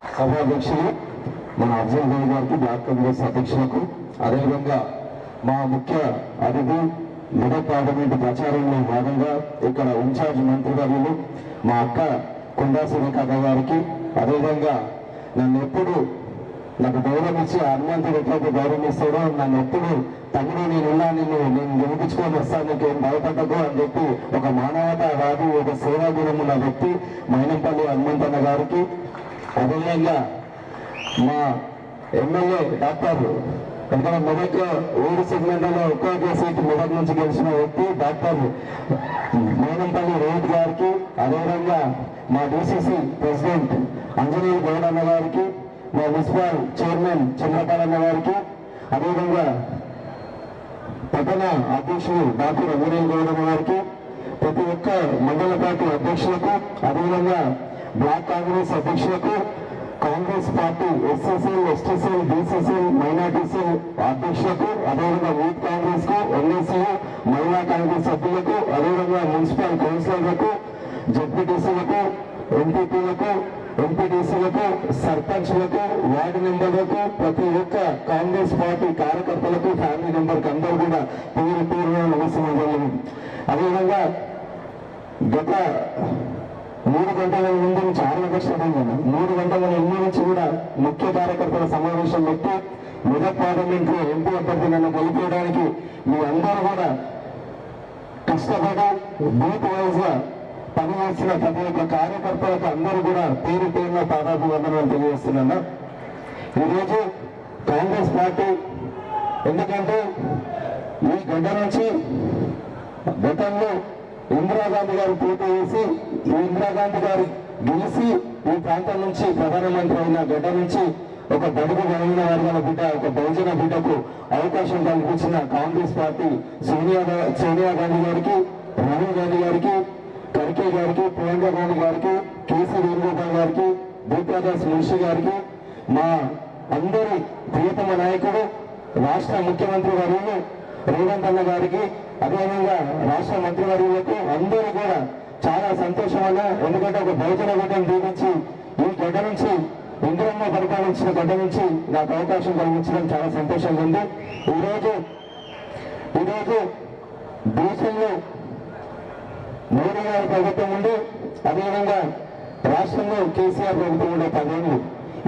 సభాధ్యక్షులు మన అర్జున్ రావు గారికి, బ్లాక్ కాంగ్రెస్ అధ్యక్షులకు, అదేవిధంగా మా ముఖ్య అతిథి మెదక్ పార్లమెంటు ప్రచారంలో భాగంగా ఇక్కడ ఇన్ఛార్జ్ మంత్రివర్యులు మా అక్క కొండా సురేఖ గారికి, అదేవిధంగా నన్ను ఎప్పుడు నాకు గౌరవం ఇచ్చి హనుమంతుడు ఎట్లయితే గౌరవం ఇస్తాడో నన్ను ఎప్పుడు తమ్ముడు నేను గెలిపించుకొని వస్తాను, నీకేం భయపడకు అని చెప్పి ఒక మానవతావాది, ఒక సేవా గుణం ఉన్న వ్యక్తి మైనంపల్లి హనుమంతన్న గారికి, అదేవిధంగా మా ఎమ్మెల్యే డాక్టర్ ఇక్కడ మెదక్ 7 సెగ్మెంట్లలో ఒక్కొక్క సీటు మెదక్ నుంచి గెలిచిన వ్యక్తి డాక్టర్ మైనంపల్లి రోహిత్ గారికి, అదేవిధంగా మా డిసిసి ప్రెసిడెంట్ అంజనేయ గౌడన్న గారికి, మా మున్సిపల్ చైర్మన్ చంద్రపాలన్న గారికి, అదేవిధంగా పట్టణ అధ్యక్షులు డాక్టర్ అంజనేయ గౌడన్న గారికి, ప్రతి ఒక్క మండల పార్టీ అధ్యక్షులకు, అదేవిధంగా బ్లాక్ కాంగ్రెస్ అధ్యక్షులకు, Congress party SC cell, ST cell, BC cell, minority cell అధ్యక్షులకు, అదేవిధంగా యూత్ కాంగ్రెస్ కు, ఎన్ఎస్యూ, మహిళా కాంగ్రెస్ సభ్యులకు, అదేవిధంగా మున్సిపల్ కౌన్సిలర్లకు, జడ్పీటీసీలకు, ఎంపీపీలకు, ఎంపీటీసీలకు, సర్పంచ్లకు, వార్డు మెంబర్లకు, ప్రతి ఒక్క కాంగ్రెస్ పార్టీ కార్యకర్తలకు, ఫ్యామిలీ మెంబర్కి అందరూ కూడా పేరు పేరుగా నమస్కారం. అదేవిధంగా గత 3 గంటల ముందు నుంచి 6 గంటల స్టార్ట్ 3 గంటల ముందు నుంచి కూడా ముఖ్య కార్యకర్తల సమావేశం పెట్టి మెదక్ పార్లమెంట్ లో ఎంపీ అభ్యర్థి నన్ను గెలిపేయడానికి మీ అందరూ కూడా కష్టపడి బూత్ వైజ్ గా పనిచేసిన ప్రతి ఒక్క కార్యకర్తలకు అందరూ కూడా పేరు పేరున పాదాభివందనాలు తెలియజేస్తున్నా. ఈరోజు కాంగ్రెస్ పార్టీ ఎందుకంటే ఈ గడ్డ నుంచి గతంలో ఇందిరాగాంధీ గారు పోటీ చేసి ఈ ఇందిరాగాంధీ గారు గెలిచి ఈ ప్రాంతం నుంచి ప్రధానమంత్రి అయిన గడ్డ నుంచి ఒక బడుగు బలహీన వర్గాల బిడ్డ, ఒక బహుజన బిడ్డకు అవకాశం కల్పించిన కాంగ్రెస్ పార్టీ సోనియా గాంధీ గారికి, రాహుల్ గాంధీ గారికి, ఖర్గే గారికి, ప్రియాంక గాంధీ గారికి, కేసీ వేణుగోపాల్ గారికి, భూప్రకాష్ మున్షి గారికి, మా అందరి ప్రియతమ నాయకుడు రాష్ట్ర ముఖ్యమంత్రి వర్యులు రేవంత్ అన్న గారికి, అదేవిధంగా రాష్ట్ర మంత్రివర్యులకు అందరూ కూడా చాలా సంతోషం అన్న. ఎందుకంటే ఒక బహుజన బిడ్డను దీవించి ఈ గడ్డ నుంచి ఇంద్రమ్మ పరిపాలించిన గడ్డ నుంచి నాకు అవకాశం కలిగించడం చాలా సంతోషంగా ఉంది. ఈరోజు దేశంలో మోడీ గారి ప్రభుత్వం ఉండి, అదేవిధంగా రాష్ట్రంలో కేసీఆర్ ప్రభుత్వం ఉండే 10 ఏళ్ళు.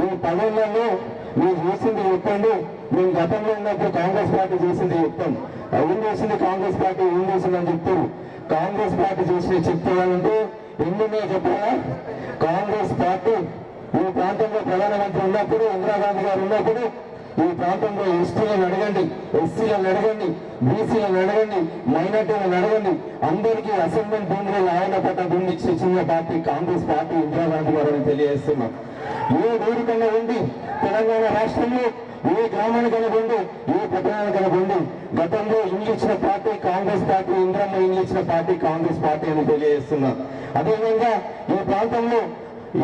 ఈ 10 ఏళ్లలో మీరు చేసింది చెప్పండి. మేము గతంలో ఉన్నప్పుడు కాంగ్రెస్ పార్టీ చేసింది చెప్తాం. ఏం చేసింది కాంగ్రెస్ పార్టీ, ఏం చేసిందని చెప్తారు. కాంగ్రెస్ పార్టీ చేసి చెప్తానంటే ఎన్నినే చెప్పాలా. కాంగ్రెస్ పార్టీ ఈ ప్రాంతంలో ప్రధానమంత్రి ఉన్నప్పుడు, ఇందిరాగాంధీ గారు ఉన్నప్పుడు ఈ ప్రాంతంలో ఎస్టీలను అడగండి, ఎస్సీలను అడగండి, బీసీలను అడగండి, మైనార్టీలను అడగండి, అందరికీ అసైన్మెంట్ భూములు ఆయన పట్ట భూమి ఇచ్చిన పార్టీ కాంగ్రెస్ పార్టీ ఇందిరాగాంధీ గారు అని తెలియజేస్తున్నాం. ఏ ఊరికన్నా ఉండి తెలంగాణ రాష్ట్రంలో ఏ గ్రామానికైనా ఉండి, ఏ పట్టణానికైనా ఉండి గతంలో ఇల్లు ఇచ్చిన పార్టీ కాంగ్రెస్ పార్టీ, ఇంద్రమ్మ ఇల్లు ఇచ్చిన పార్టీ కాంగ్రెస్ పార్టీ అని తెలియజేస్తున్నాం. అదేవిధంగా ఈ ప్రాంతంలో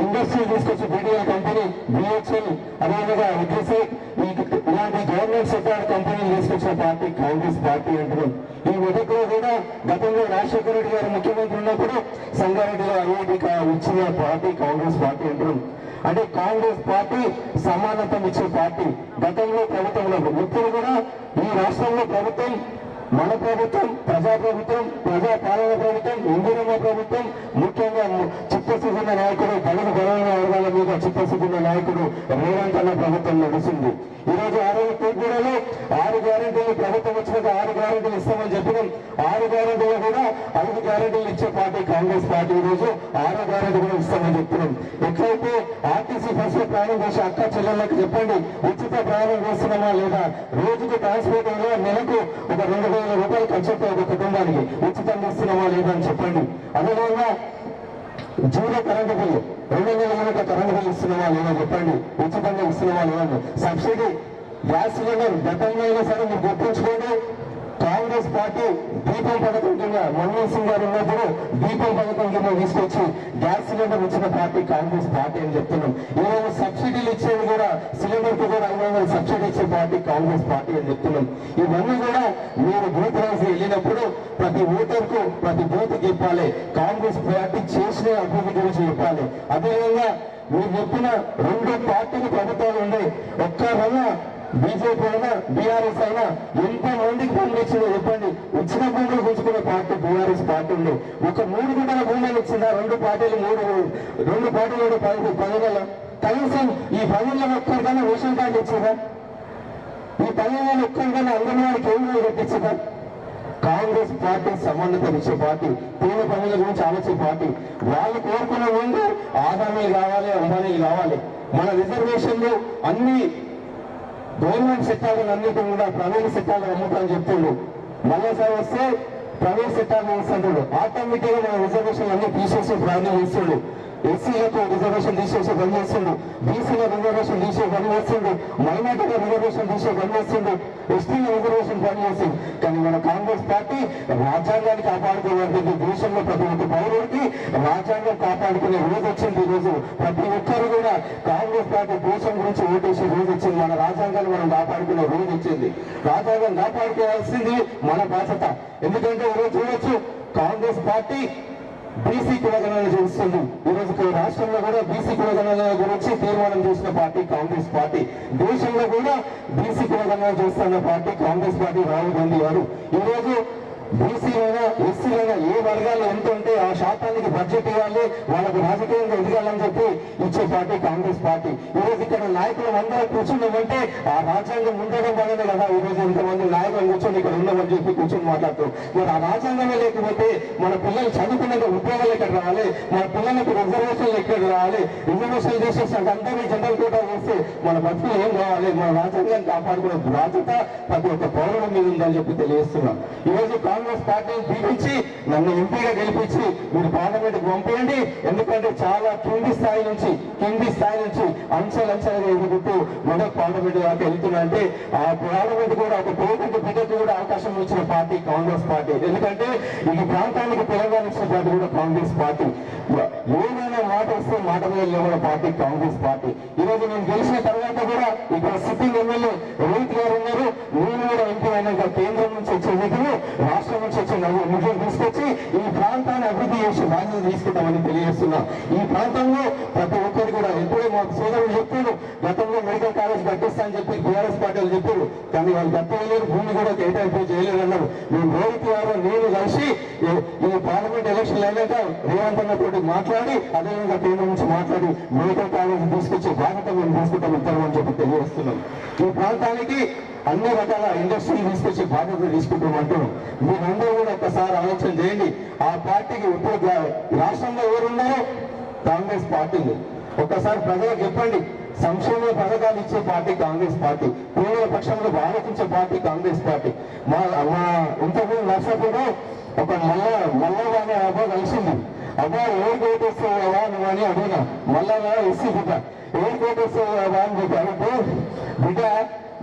ఇండస్ట్రీ తీసుకొచ్చి బీడీఎల్ కంపెనీ, బిహెచ్ఎల్, అదేవిధంగా ఎగ్రిసైట్ ఇలాంటి గవర్నమెంట్ సెక్టార్ కంపెనీలు తీసుకొచ్చిన పార్టీ కాంగ్రెస్ పార్టీ అంటున్నాం. ఈ మెదక్లో కూడా గతంలో రాజశేఖర రెడ్డి గారు ముఖ్యమంత్రి ఉన్నప్పుడు సంగారెడ్డిలో ఐఐటి ఇచ్చిన పార్టీ కాంగ్రెస్ పార్టీ అంటున్నాం. అంటే కాంగ్రెస్ పార్టీ సమానత్వం ఇచ్చే పార్టీ. గతంలో ప్రభుత్వంలో ఇప్పుడు కూడా ఈ రాష్ట్రంలో ప్రభుత్వం, మన ప్రభుత్వం, ప్రజాప్రభుత్వం, ప్రజాపాలన ప్రభుత్వం, ఇందిరమ్మ ప్రభుత్వం, ముఖ్యంగా చిత్తశుద్ధున్న నాయకుడు, బడుగు బలమైన వర్గాల మీద చిత్తశుద్ధున్న నాయకుడు రేవంత్ అన్న ప్రభుత్వం నడుస్తుంది. ఈరోజు 6 గ్యారెంటీలు ప్రభుత్వం వచ్చినాక 6 గ్యారెంటీలు ఇస్తామని చెప్పినాం. 6 గ్యారెంటీలు కూడా 5 గ్యారెంటీలు ఇచ్చే పార్టీ కాంగ్రెస్ పార్టీ. ఈరోజు 6వ గ్యారెంటీ కూడా ఇస్తామని చెప్తున్నాం. ఎట్లయితే ఆర్టీసీ బస్సులో ప్రయాణం చేసే అక్క చెల్లెళ్ళకి చెప్పండి, ఉచిత ప్రయాణం చేస్తున్నామా లేదా, రోజుకి ట్రాన్స్పోర్ట్ నెలకు ఒక 2,000 రూపాయలు ఖర్చు అవుతాయి ఒక కుటుంబానికి, ఉచితంగా ఇస్తున్నామా లేదా అని చెప్పండి. అదేవిధంగా జీరో కరెంటు బిల్లు 2,000 యూనిట్ల కరెంటు బిల్లు ఇస్తున్నామా లేదా చెప్పండి, ఉచితంగా ఇస్తున్నామా లేదా. సబ్సిడీ గ్యాస్ సిలిండర్ గతంలో అయినా సరే మీరు గుర్తుంచుకోండి. కాంగ్రెస్ పార్టీ దీపం పథకం కింద మన్మోహన్ సింగ్ గారు ఉన్నప్పుడు దీపం పథకం కింద తీసుకొచ్చి గ్యాస్ సిలిండర్ ఇచ్చిన పార్టీ కాంగ్రెస్ పార్టీ అని చెప్తున్నాం. ఈరోజు సబ్సిడీలు ఇచ్చేది కూడా సిలిండర్ కు కూడా 500 సబ్సిడీ ఇచ్చే పార్టీ కాంగ్రెస్ పార్టీ అని చెప్తున్నాం. ఇవన్నీ కూడా మీరు బూత్ రాసి వెళ్ళినప్పుడు ప్రతి ఓటర్కు ప్రతి బూత్ చెప్పాలి, కాంగ్రెస్ పార్టీ చేసిన అభివృద్ధి గురించి చెప్పాలి. అదేవిధంగా మీరు చెప్పిన రెండు పార్టీలు ప్రభుత్వాలు ఉన్నాయి. ఒక్కరన్నా బీజేపీ అయినా బీఆర్ఎస్ అయినా ఎంత మందికి భూములు ఇచ్చిందో చెప్పండి. ఇచ్చిన భూములు గుంజుకునే పార్టీ బీఆర్ఎస్ పార్టీ ఉంది. ఒక 3 గుంటల భూములు ఇచ్చిందా రెండు పార్టీలు 10 నెలలు? కనీసం ఈ 10 నెలల ఒక్కరికైనా రేషన్ కార్డు ఇచ్చిందా? ఈ 10 నెలలు ఒక్కరికైనా అంగన్వాడికి ఏమి కట్టించిందా? కాంగ్రెస్ పార్టీ సమానత ఇచ్చే పార్టీ, పేద పనుల గురించి ఆలోచే పార్టీ. వాళ్ళు కోరుకున్న ముందు ఆదానీలు కావాలి, అంబానీలు కావాలి. మన రిజర్వేషన్లు అన్ని గవర్నమెంట్ సెక్టార్లను అన్నిటి కూడా ప్రైవేట్ సెక్టార్లు అమ్ముతామని చెప్తుండ్రు. మళ్ళీసారి వస్తే ప్రైవేట్ సెక్టార్లు వేస్తుంటాడు. ఆటోమేటిక్ గా మన రిజర్వేషన్ అన్ని తీసేసి ప్రాబ్లం చేస్తుండ్రు. ఎస్సీలకు రిజర్వేషన్ తీసేసి పని చేస్తుండ్రు, బీసీల రిజర్వేషన్ తీసే పని చేస్తుండ్రు, మైనార్టీల రిజర్వేషన్ తీసే పని చేస్తుండ్రు, ఎస్టీల రిజర్వేషన్ పని చేస్తుంది. కానీ మన కాంగ్రెస్ పార్టీ రాజ్యాంగాన్ని కాపాడుకోవాలంటే దేశంలో ప్రతి ఒక్క పౌరుడికి రాజ్యాంగం కాపాడుకునే రోజు వచ్చింది. ఈ రోజు ప్రతి ఒక్కరు కూడా కాంగ్రెస్ పార్టీ దేశం గురించి ఓటేసే రోజు వచ్చింది. మన రాజ్యాంగాన్ని మనం కాపాడుకునే రోజు వచ్చింది. రాజ్యాంగం కాపాడుకోవాల్సింది మన బాధ్యత. ఎందుకంటే ఈరోజు చూడొచ్చు కాంగ్రెస్ పార్టీ బీసీ కులగణన చేస్తుంది. ఈరోజు రాష్ట్రంలో కూడా బీసీ కులగణన గురించి తీర్మానం చేసిన పార్టీ కాంగ్రెస్ పార్టీ. దేశంలో కూడా బీసీ కులగణన చేస్తున్న పార్టీ కాంగ్రెస్ పార్టీ. రాహుల్ గాంధీ గారు ఈరోజు బీసీలైనా ఎస్సీలైనా ఏ వర్గాలు ఎంత ఉంటే ఆ శాతానికి బడ్జెట్ ఇవ్వాలి, వాళ్ళకు రాజకీయంగా ఎదగాలని చెప్పి ఇచ్చే పార్టీ కాంగ్రెస్ పార్టీ. ఈరోజు ఇక్కడ నాయకులు అందరూ కూర్చున్నామంటే ఆ రాజ్యాంగం ఉండడం వల్లనే కదా ఈరోజు ఇంతమంది నాయకులు కూర్చొని ఇక్కడ ఉన్నామని చెప్పి కూర్చొని మాట్లాడుతారు. మరి ఆ రాజ్యాంగమే లేకపోతే మన పిల్లలు చదువుకున్నాక ఉద్యోగాలు ఎక్కడ రావాలి, మన పిల్లలకు రిజర్వేషన్లు ఎక్కడ రావాలి? రిజర్వేషన్లు చేసేసి అందరినీ జనరల్ కోటా చేస్తే మన బతుకులు ఏం కావాలి? మన రాజ్యాంగాన్ని కాపాడుకునే బాధ్యత ప్రతి ఒక్క పౌరుల మీద ఉందని చెప్పి తెలియజేస్తున్నాం. ఈరోజు కాంగ్రెస్ పార్టీని దీవించి నన్ను ఎంపీగా గెలిపించి మీరు పార్లమెంట్కి పంపించండి. ఎందుకంటే చాలా కింది స్థాయి నుంచి అంచెలంచెలుగా ఎదుగుతూ మొదటి పార్లమెంట్ దాకా వెళ్తున్నా అంటే ఆ పార్లమెంట్ కూడా ఒక పేదకి బిడ్డకు కూడా అవకాశం ఇచ్చిన పార్టీ కాంగ్రెస్ పార్టీ. ఎందుకంటే ఈ ప్రాంతానికి తెలంగాణ ఇచ్చిన పార్టీ కూడా కాంగ్రెస్ పార్టీ. ఏదైనా మాట వస్తే మాట మీద లేవన్న పార్టీ కాంగ్రెస్ పార్టీ. ఈరోజు నేను గెలిచిన తర్వాత కూడా ఇక్కడ సిట్టింగ్ ఎమ్మెల్యే రోహిత్ గారు ఉన్నారు. నేను కూడా ఎంపీ అయినాక కేంద్రం నుంచి వచ్చే నిధులు రాష్ట్రం నుంచి వచ్చే నిధులు తీసుకొచ్చి ఈ ప్రాంతాన్ని అభివృద్ధి చేసే బాధ్యత తీసుకుంటామని తెలియజేస్తున్నా. ఈ ప్రాంతంలో ప్రతి ఒక్కరు కూడా ఎప్పుడే మా సోదరులు చెప్పారు గతంలో మెడికల్ కాలేజ్ కట్టిస్తానని చెప్పి బీఆర్ఎస్ పార్టీలు చెప్పారు. కానీ వాళ్ళు కట్టలేరు, భూమి కూడా కేటాయింపు చేయలేరు అన్నారు. మేము రోహిత్ గారు నేను కలిసి ఈ పార్లమెంట్ ఎలక్షన్లు అయినాక రేవంత్ అన్న తోటి మాట్లాడి అదేవిధంగా కేంద్రం నుంచి మాట్లాడి మెడికల్ కాలేజ్ తీసుకొచ్చే బాధ్యత మేము తీసుకుంటాం ఇద్దరు చెప్పి తెలియజేస్తున్నాం. ఈ ప్రాంతానికి అన్ని రకాల ఇండస్ట్రీలు తీసుకొచ్చే బాధ్యత తీసుకుంటామంటూ మీరందరూ కూడా ఒక్కసారి ఆలోచన చేయండి. ఆ పార్టీకి ఇప్పుడు రాష్ట్రంలో ఎవరున్నారో కాంగ్రెస్ పార్టీ. ఒక్కసారి ప్రజలకు చెప్పండి, సంక్షేమ పథకాలు ఇచ్చే పార్టీ కాంగ్రెస్ పార్టీ, పేదల పక్షంలో ఆలోచించే పార్టీ కాంగ్రెస్ పార్టీ. మా ఇంతకుముందు నర్సాపూర్లో ఒక మల్లగా అనే అబ్బాయి కలిసింది. అబ్బాయి ఏడు కోటేస్తావా నువ్వు అని అడిగినా, మల్లగా ఎస్సీ బిడ్డ ఏడు కోటేస్తావా అని చెప్పారంటే బిడ్డ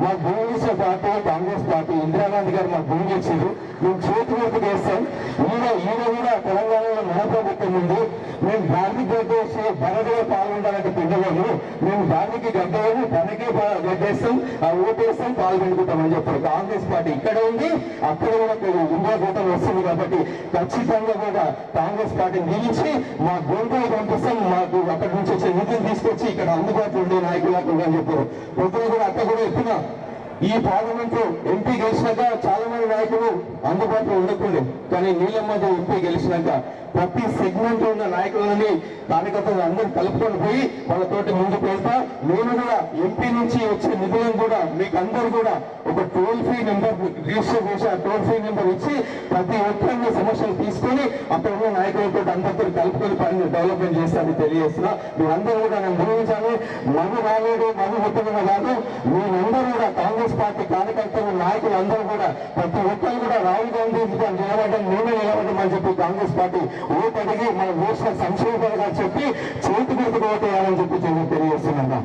మా భూమి ఇచ్చే పార్టీ కాంగ్రెస్ పార్టీ. ఇందిరాగాంధీ గారు మా భూమి ఇచ్చారు, మేము చేతి వరకు చేస్తాం. ఈయన కూడా తెలంగాణలో మన ప్రభుత్వం ఉంది. మేము దానికి గడ్డేసి బరగా పాల్గొంటానంటే పిల్లలను మేము దానికి గడ్డేము, బరకే గడ్డేస్తాం, ఆ ఓటేస్తాం, పాల్గొంటుకుంటామని చెప్పారు. కాంగ్రెస్ పార్టీ ఇక్కడ ఉంది, అక్కడ కూడా ఇండియా కూటమి వస్తుంది. కాబట్టి ఖచ్చితంగా కూడా కాంగ్రెస్ పార్టీని నిలిచి మా గొంతులు పంపిస్తాం, మాకు అక్కడి నుంచి వచ్చే నిధులు తీసుకొచ్చి ఇక్కడ అందుబాటులో ఉండే నాయకులకు అని చెప్పారు. పొద్దున కూడా అక్కడ కూడా ఎత్తున్నా ఈ పార్లమెంట్ ఎంపీ గెలిచినాక చాలా మంది నాయకులు అందుబాటులో ఉండకుండే. కానీ నీళ్ళమ్మ ఎంపీ గెలిచినాక ప్రతి సెగ్మెంట్ ఉన్న నాయకులని కార్యకర్తలు అందరూ కలుపుకొని పోయి వాళ్ళతోటి ముందుకు వెళ్తా. నేను కూడా ఎంపీ నుంచి వచ్చే నిధులను కూడా మీకు అందరూ కూడా ఒక టోల్ ఫ్రీ నెంబర్ రిజిస్టర్ చేసి ఆ టోల్ ఫ్రీ నెంబర్ ఇచ్చి ప్రతి ఒక్కరిని సమస్యలు తీసుకొని అక్కడ ఉన్న నాయకులతో అందరితో కలుపుకొని పని డెవలప్మెంట్ చేస్తానని తెలియజేస్తున్నా. మీరందరూ కూడా నేను గమనించాలి, మగు రాలేడు మగు ముట్టడం కాదు. మీరందరూ కూడా కాంగ్రెస్ పార్టీ కార్యకర్తలు నాయకులు అందరూ కూడా ప్రతి ఒక్కరు కూడా రాహుల్ గాంధీ నిలబడ్డం నేనే నిలబడ్డమని చెప్పి కాంగ్రెస్ పార్టీ ఓటు అడిగి మనం వేసిన సంక్షేమ పథకాలు చెప్పి చేతి గుర్తుకు ఓటు వేయాలని చెప్పి తెలియజేస్తున్నాను.